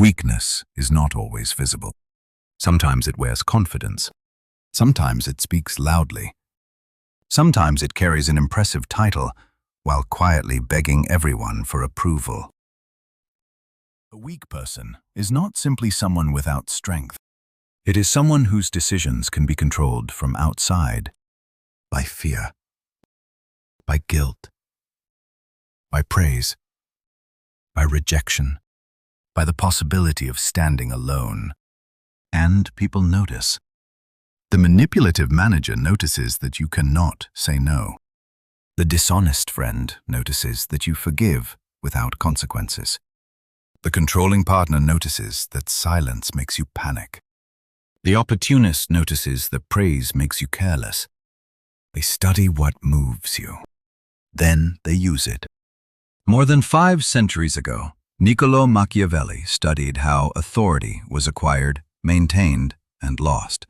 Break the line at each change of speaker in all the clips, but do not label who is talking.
Weakness is not always visible. Sometimes it wears confidence. Sometimes it speaks loudly. Sometimes it carries an impressive title while quietly begging everyone for approval. A weak person is not simply someone without strength. It is someone whose decisions can be controlled from outside by fear, by guilt, by praise, by rejection, by the possibility of standing alone. And people notice. The manipulative manager notices that you cannot say no. The dishonest friend notices that you forgive without consequences. The controlling partner notices that silence makes you panic. The opportunist notices that praise makes you careless. They study what moves you. Then they use it. More than 5 centuries ago, Niccolo Machiavelli studied how authority was acquired, maintained, and lost.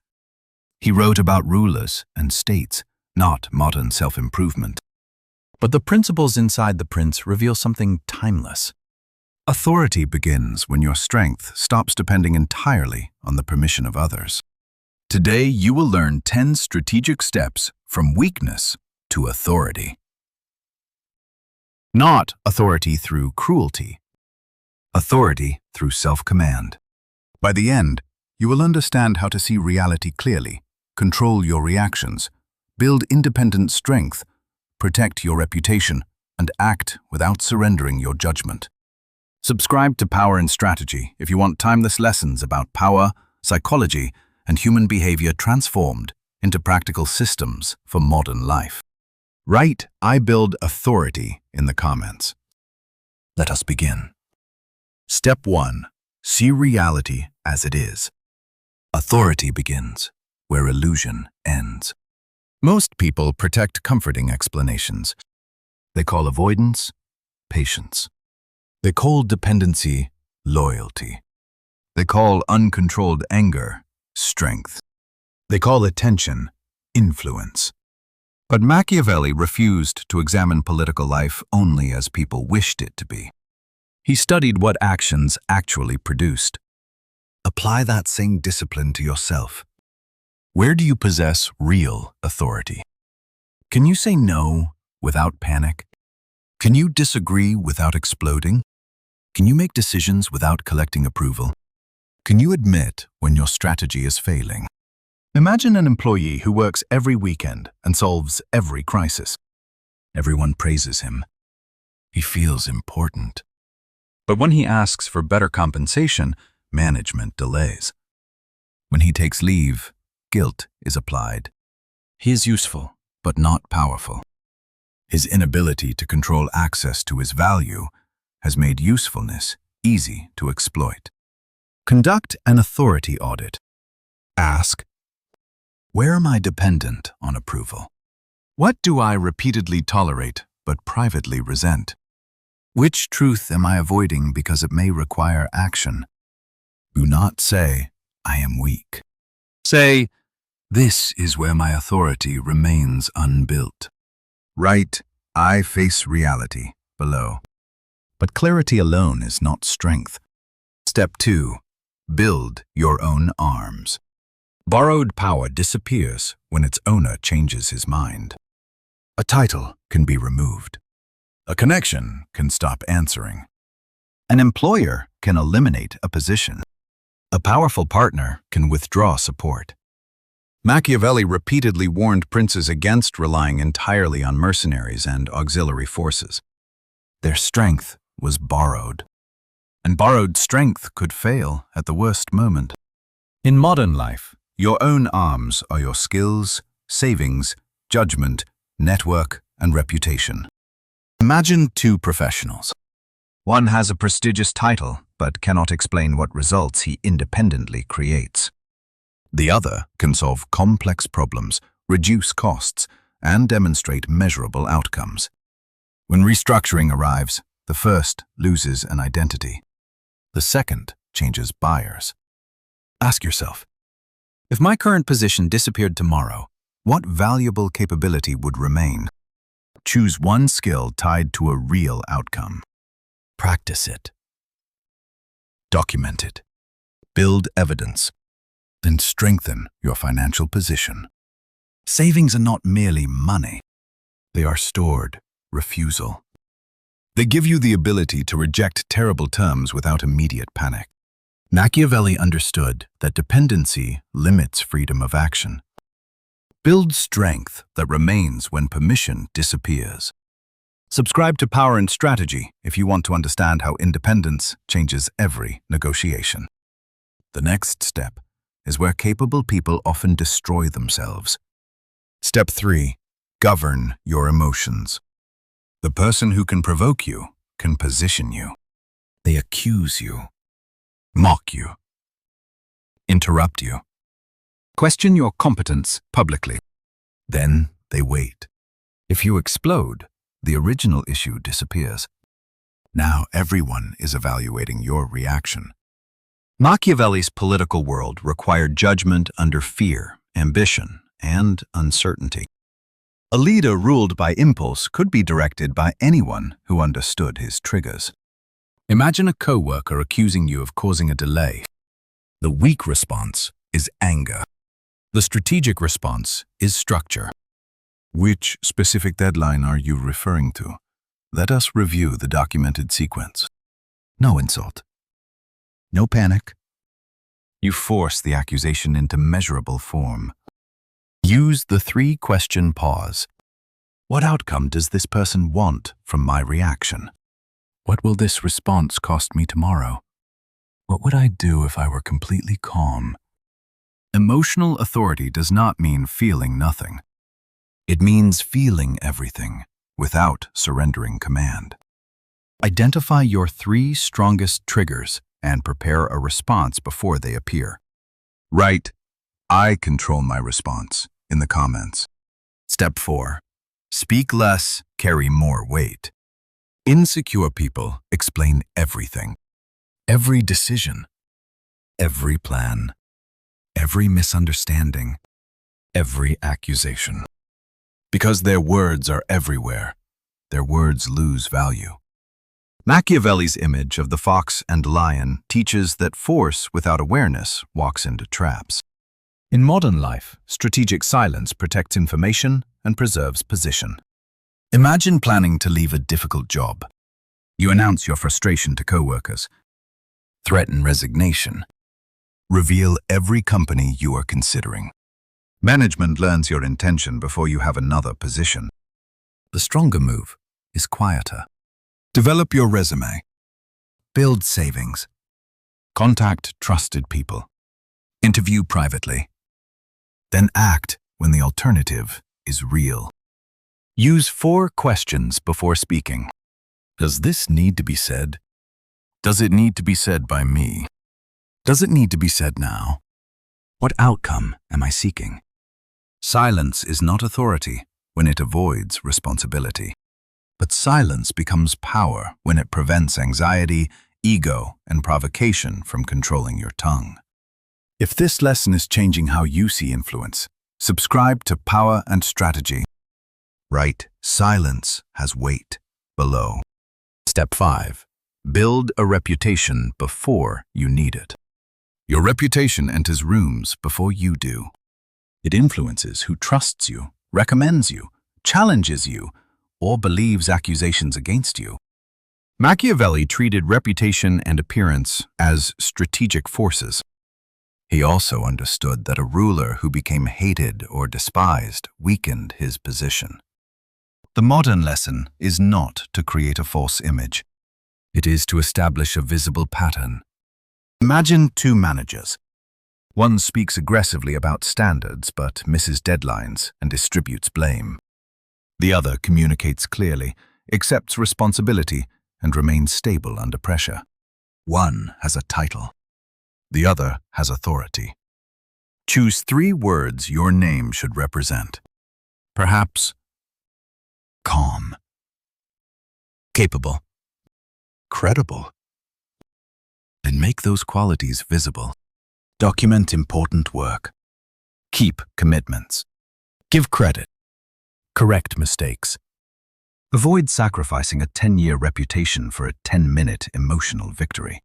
He wrote about rulers and states, not modern self-improvement. But the principles inside the prince reveal something timeless. Authority begins when your strength stops depending entirely on the permission of others. Today, you will learn 10 strategic steps from weakness to authority. Not authority through cruelty. Authority through self-command. By the end, you will understand how to see reality clearly, control your reactions, build independent strength, protect your reputation, and act without surrendering your judgment. Subscribe to Power and Strategy if you want timeless lessons about power, psychology, and human behavior transformed into practical systems for modern life. Write "I build authority" in the comments. Let us begin. Step 1. See reality as it is. Authority begins where illusion ends. Most people protect comforting explanations. They call avoidance patience. They call dependency loyalty. They call uncontrolled anger strength. They call attention influence. But Machiavelli refused to examine political life only as people wished it to be. He studied what actions actually produced. Apply that same discipline to yourself. Where do you possess real authority? Can you say no without panic? Can you disagree without exploding? Can you make decisions without collecting approval? Can you admit when your strategy is failing? Imagine an employee who works every weekend and solves every crisis. Everyone praises him. He feels important. But when he asks for better compensation, management delays. When he takes leave, guilt is applied. He is useful, but not powerful. His inability to control access to his value has made usefulness easy to exploit. Conduct an authority audit. Ask, where am I dependent on approval? What do I repeatedly tolerate but privately resent? Which truth am I avoiding because it may require action? Do not say, I am weak. Say, this is where my authority remains unbuilt. Write, I face reality below. But clarity alone is not strength. Step 2. Build your own arms. Borrowed power disappears when its owner changes his mind. A title can be removed. A connection can stop answering. An employer can eliminate a position. A powerful partner can withdraw support. Machiavelli repeatedly warned princes against relying entirely on mercenaries and auxiliary forces. Their strength was borrowed, and borrowed strength could fail at the worst moment. In modern life, your own arms are your skills, savings, judgment, network, and reputation. Imagine 2 professionals. One has a prestigious title, but cannot explain what results he independently creates. The other can solve complex problems, reduce costs, and demonstrate measurable outcomes. When restructuring arrives, the first loses an identity. The second changes buyers. Ask yourself, if my current position disappeared tomorrow, what valuable capability would remain? Choose one skill tied to a real outcome. Practice it. Document it. Build evidence. And strengthen your financial position. Savings are not merely money. They are stored refusal. They give you the ability to reject terrible terms without immediate panic. Machiavelli understood that dependency limits freedom of action. Build strength that remains when permission disappears. Subscribe to Power and Strategy if you want to understand how independence changes every negotiation. The next step is where capable people often destroy themselves. Step 3. Govern your emotions. The person who can provoke you can position you. They accuse you, mock you, interrupt you, question your competence publicly. Then they wait. If you explode, the original issue disappears. Now everyone is evaluating your reaction. Machiavelli's political world required judgment under fear, ambition, and uncertainty. A leader ruled by impulse could be directed by anyone who understood his triggers. Imagine a co-worker accusing you of causing a delay. The weak response is anger. The strategic response is structure. Which specific deadline are you referring to? Let us review the documented sequence. No insult. No panic. You force the accusation into measurable form. Use the 3-question pause. What outcome does this person want from my reaction? What will this response cost me tomorrow? What would I do if I were completely calm? Emotional authority does not mean feeling nothing. It means feeling everything without surrendering command. Identify your 3 strongest triggers and prepare a response before they appear. Write, "I control my response," in the comments. Step 4. Speak less, carry more weight. Insecure people explain everything. Every decision. Every plan. Every misunderstanding. Every accusation. Because their words are everywhere, their words lose value. Machiavelli's image of the fox and lion teaches that force without awareness walks into traps. In modern life, strategic silence protects information and preserves position. Imagine planning to leave a difficult job. You announce your frustration to coworkers, threaten resignation, reveal every company you are considering. Management learns your intention before you have another position. The stronger move is quieter. Develop your resume. Build savings. Contact trusted people. Interview privately. Then act when the alternative is real. Use 4 questions before speaking. Does this need to be said? Does it need to be said by me? Does it need to be said now? What outcome am I seeking? Silence is not authority when it avoids responsibility. But silence becomes power when it prevents anxiety, ego, and provocation from controlling your tongue. If this lesson is changing how you see influence, subscribe to Power and Strategy. Write, "Silence has weight," below. Step 5. Build a reputation before you need it. Your reputation enters rooms before you do. It influences who trusts you, recommends you, challenges you, or believes accusations against you. Machiavelli treated reputation and appearance as strategic forces. He also understood that a ruler who became hated or despised weakened his position. The modern lesson is not to create a false image. It is to establish a visible pattern. Imagine 2 managers. One speaks aggressively about standards but misses deadlines and distributes blame. The other communicates clearly, accepts responsibility, and remains stable under pressure. One has a title. The other has authority. Choose 3 words your name should represent. Perhaps calm, capable, credible. And make those qualities visible. Document important work. Keep commitments. Give credit. Correct mistakes. Avoid sacrificing a 10-year reputation for a 10-minute emotional victory.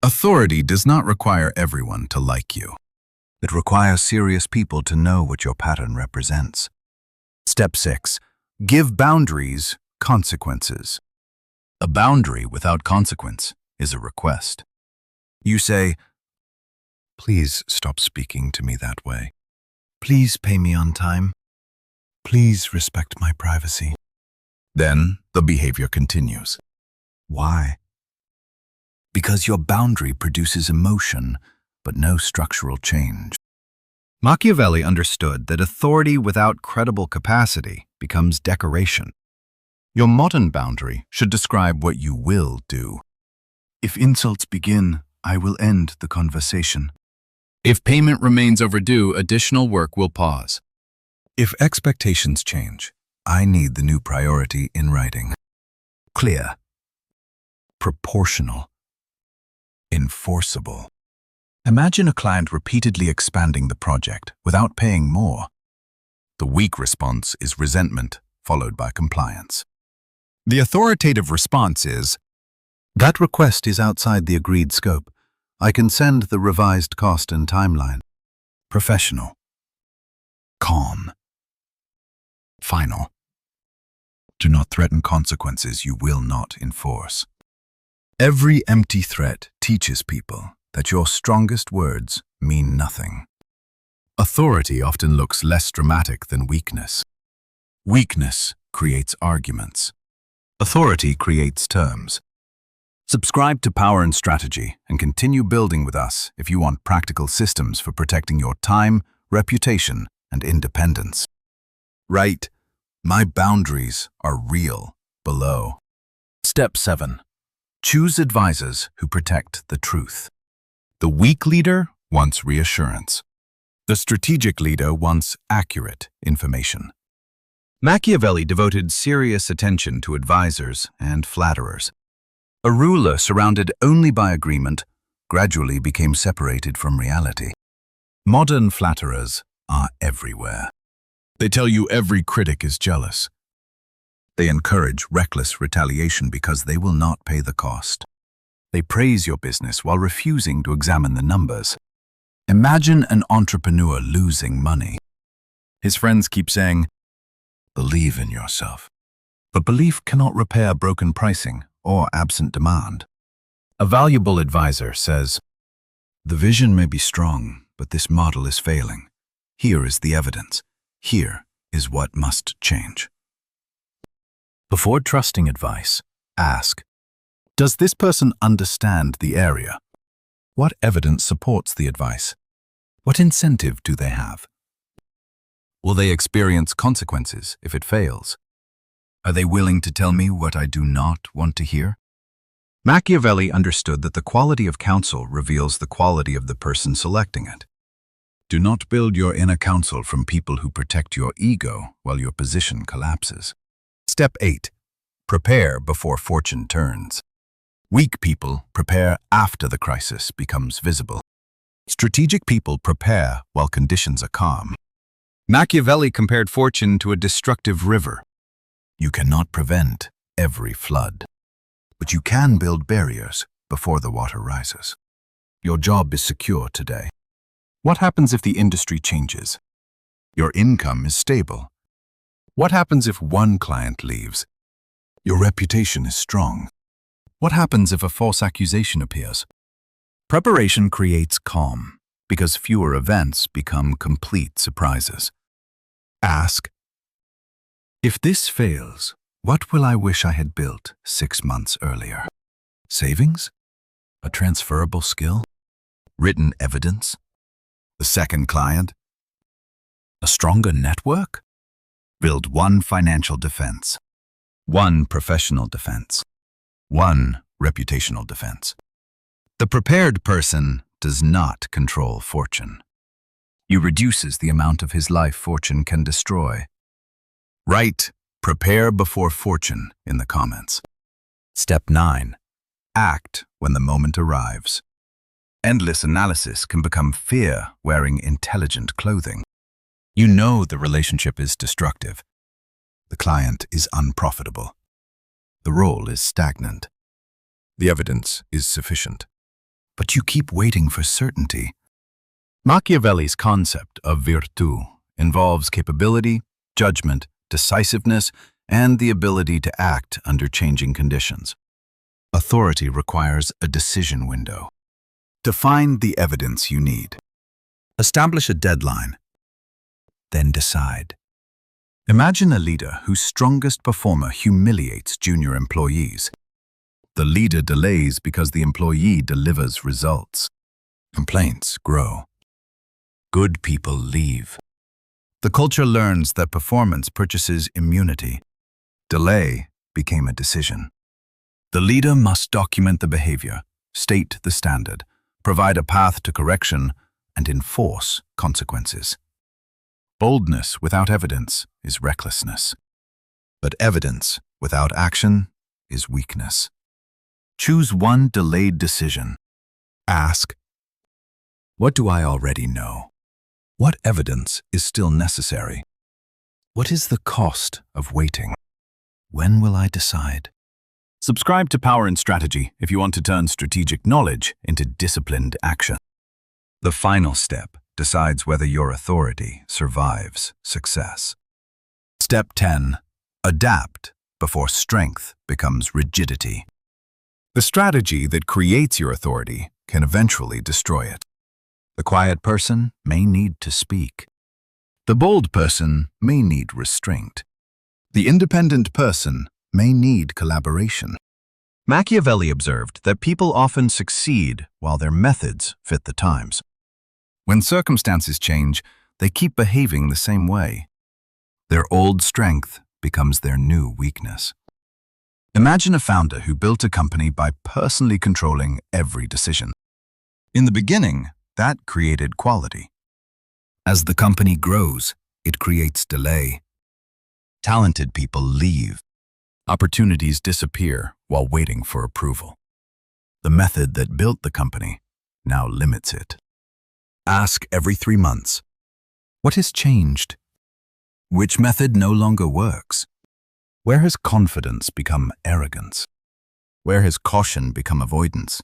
Authority does not require everyone to like you. It requires serious people to know what your pattern represents. Step 6. Give boundaries consequences. A boundary without consequence is a request. You say, "Please stop speaking to me that way. Please pay me on time. Please respect my privacy." Then the behavior continues. Why? Because your boundary produces emotion, but no structural change. Machiavelli understood that authority without credible capacity becomes decoration. Your modern boundary should describe what you will do. If insults begin, I will end the conversation. If payment remains overdue, additional work will pause. If expectations change, I need the new priority in writing. Clear, proportional, enforceable. Imagine a client repeatedly expanding the project without paying more. The weak response is resentment, followed by compliance. The authoritative response is, "That request is outside the agreed scope. I can send the revised cost and timeline." Professional. Calm. Final. Do not threaten consequences you will not enforce. Every empty threat teaches people that your strongest words mean nothing. Authority often looks less dramatic than weakness. Weakness creates arguments. Authority creates terms. Subscribe to Power and Strategy and continue building with us if you want practical systems for protecting your time, reputation, and independence. Write, "My boundaries are real," below. Step 7. Choose advisors who protect the truth. The weak leader wants reassurance. The strategic leader wants accurate information. Machiavelli devoted serious attention to advisors and flatterers. A ruler surrounded only by agreement gradually became separated from reality. Modern flatterers are everywhere. They tell you every critic is jealous. They encourage reckless retaliation because they will not pay the cost. They praise your business while refusing to examine the numbers. Imagine an entrepreneur losing money. His friends keep saying, "Believe in yourself." But belief cannot repair broken pricing or absent demand. A valuable advisor says, "The vision may be strong, but this model is failing. Here is the evidence. Here is what must change." Before trusting advice, ask, does this person understand the area? What evidence supports the advice? What incentive do they have? Will they experience consequences if it fails? Are they willing to tell me what I do not want to hear? Machiavelli understood that the quality of counsel reveals the quality of the person selecting it. Do not build your inner counsel from people who protect your ego while your position collapses. Step 8. Prepare before fortune turns. Weak people prepare after the crisis becomes visible. Strategic people prepare while conditions are calm. Machiavelli compared fortune to a destructive river. You cannot prevent every flood, but you can build barriers before the water rises. Your job is secure today. What happens if the industry changes? Your income is stable. What happens if one client leaves? Your reputation is strong. What happens if a false accusation appears? Preparation creates calm, because fewer events become complete surprises. Ask, if this fails, what will I wish I had built 6 months earlier? Savings? A transferable skill? Written evidence? The second client? A stronger network? Build one financial defense, one professional defense, one reputational defense. The prepared person does not control fortune. He reduces the amount of his life fortune can destroy. Write, "Prepare before fortune" in the comments. Step 9. Act when the moment arrives. Endless analysis can become fear wearing intelligent clothing. You know the relationship is destructive. The client is unprofitable. The role is stagnant. The evidence is sufficient. but you keep waiting for certainty.
Machiavelli's concept of virtù involves capability, judgment, decisiveness, and the ability to act under changing conditions.
Authority requires a decision window. Define the evidence you need. Establish a deadline. Then decide. Imagine a leader whose strongest performer humiliates junior employees. The leader delays because the employee delivers results. Complaints grow. Good people leave. The culture learns that performance purchases immunity. Delay became a decision. The leader must document the behavior, state the standard, provide a path to correction, and enforce consequences. Boldness without evidence is recklessness. But evidence without action is weakness. Choose one delayed decision. Ask, what do I already know? What evidence is still necessary? What is the cost of waiting? When will I decide?
Subscribe to Power and Strategy if you want to turn strategic knowledge into disciplined action.
The final step decides whether your authority survives success. Step 10. Adapt before strength becomes rigidity. The strategy that creates your authority can eventually destroy it. The quiet person may need to speak. The bold person may need restraint. The independent person may need collaboration. Machiavelli observed that people often succeed while their methods fit the times. When circumstances change, they keep behaving the same way. Their old strength becomes their new weakness. Imagine a founder who built a company by personally controlling every decision. In the beginning, that created quality. As the company grows, it creates delay. Talented people leave. Opportunities disappear while waiting for approval. The method that built the company now limits it. Ask every 3 months, what has changed? Which method no longer works? Where has confidence become arrogance? Where has caution become avoidance?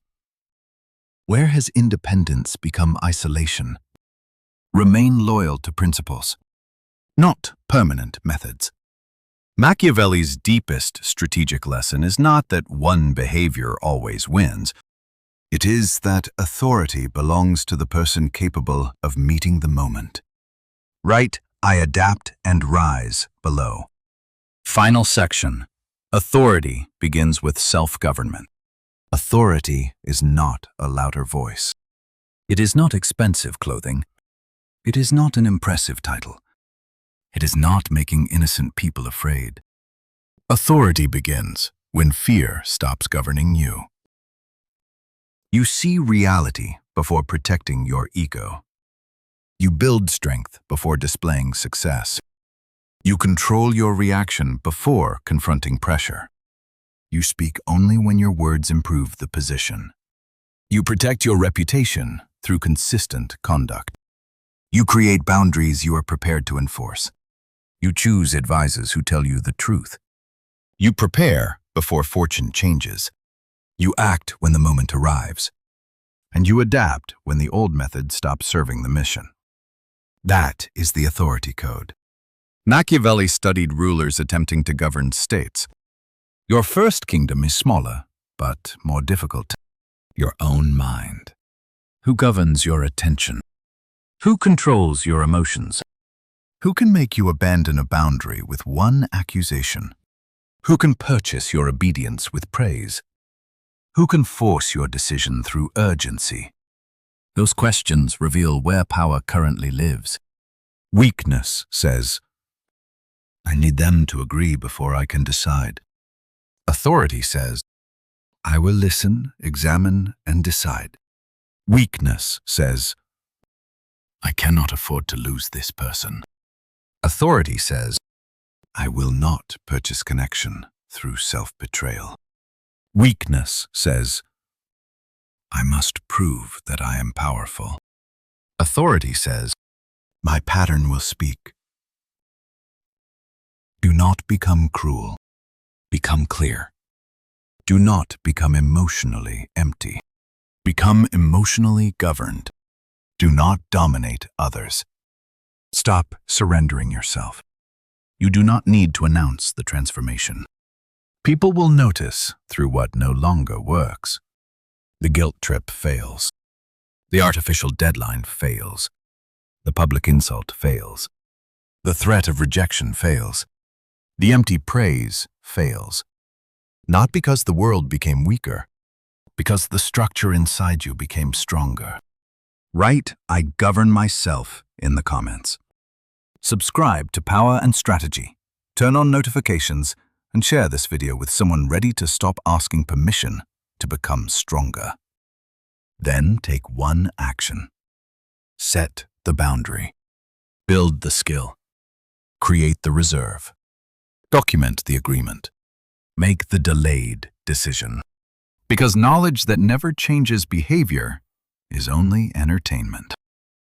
Where has independence become isolation? Remain loyal to principles, not permanent methods. Machiavelli's deepest strategic lesson is not that one behavior always wins. It is that authority belongs to the person capable of meeting the moment. Write, I adapt and rise below. Final section. Authority begins with self-government. Authority is not a louder voice. It is not expensive clothing. It is not an impressive title. It is not making innocent people afraid. Authority begins when fear stops governing you. You see reality before protecting your ego. You build strength before displaying success. You control your reaction before confronting pressure. You speak only when your words improve the position. You protect your reputation through consistent conduct. You create boundaries you are prepared to enforce. You choose advisors who tell you the truth. You prepare before fortune changes. You act when the moment arrives. And you adapt when the old method stops serving the mission. That is the authority code. Machiavelli studied rulers attempting to govern states. Your first kingdom is smaller, but more difficult. Your own mind. Who governs your attention? Who controls your emotions? Who can make you abandon a boundary with one accusation? Who can purchase your obedience with praise? Who can force your decision through urgency? Those questions reveal where power currently lives. Weakness says, I need them to agree before I can decide. Authority says, I will listen, examine, and decide. Weakness says, I cannot afford to lose this person. Authority says, I will not purchase connection through self-betrayal. Weakness says, I must prove that I am powerful. Authority says, my pattern will speak. Do not become cruel. Become clear. Do not become emotionally empty. Become emotionally governed. Do not dominate others. Stop surrendering yourself. You do not need to announce the transformation. People will notice through what no longer works. The guilt trip fails. The artificial deadline fails. The public insult fails. The threat of rejection fails. The empty praise fails. Not because the world became weaker, because the structure inside you became stronger. Write, "I govern myself" in the comments. Subscribe to Power and Strategy. Turn on notifications and share this video with someone ready to stop asking permission to become stronger. Then take one action. Set the boundary. Build the skill. Create the reserve. Document the agreement. Make the delayed decision. Because knowledge that never changes behavior is only entertainment.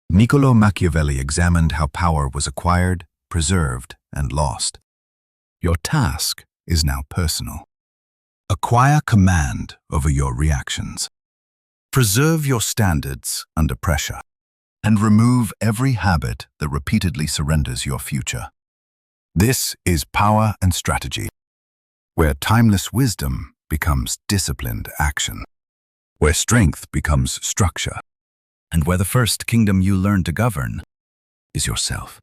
Niccolo Machiavelli examined how power was acquired, preserved, and lost. Your task is now personal. Acquire command over your reactions. Preserve your standards under pressure. And remove every habit that repeatedly surrenders your future. This is Power and Strategy, where timeless wisdom becomes disciplined action, where strength becomes structure, and where the first kingdom you learn to govern is yourself.